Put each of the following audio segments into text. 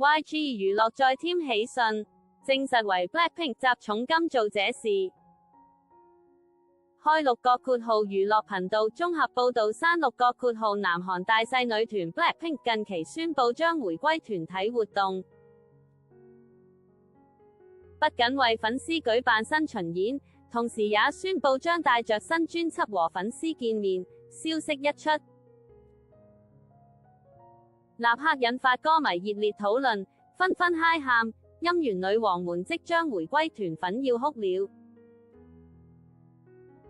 YG 娛樂再添喜訊，證實為 BLACKPINK 集重金做這事。開六角括號娛樂頻道綜合報導刪六角括號南韓大勢女團 BLACKPINK 近期宣布將回歸團體活動，不僅為粉絲舉辦新巡演，同時也宣布將帶着新專輯和粉絲見面。消息一出，立刻引發歌迷熱烈討論，紛紛嗨喊，音源女王們即將回歸團粉要哭了。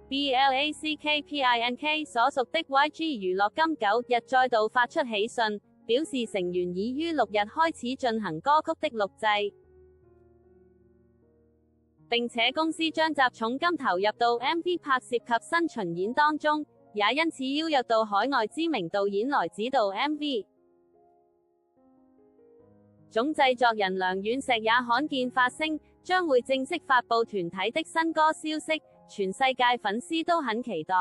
BLACKPINK 所屬的 YG 娛樂今9日再度發出喜訊，表示成員已於6日開始進行歌曲的錄製，並且公司將集重金投入到 MV 拍攝及新巡演當中，也因此邀約到海外知名導演來指導 MV。總製作人梁遠石也罕見發聲，將會正式發佈團體的新歌消息，全世界粉絲都很期待。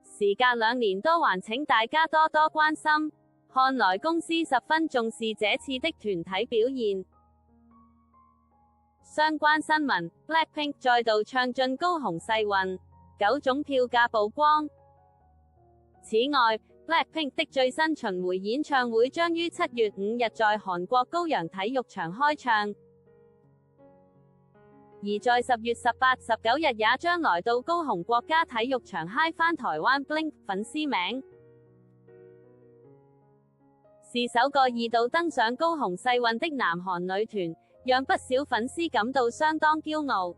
時隔2年多，還請大家多多關心，看來公司十分重視這次的團體表現。相關新聞 ，BLACKPINK 再度唱進高雄世運，9種票價曝光。此外，BLACKPINK 的最新巡迴演唱會將於7月5日在韓國高陽體育場開唱，而在10月18、19日也將來到高雄國家體育場嗨翻台灣 BLINK 粉絲名，是首個2度登上高雄世運的南韓女團，讓不少粉絲感到相當驕傲。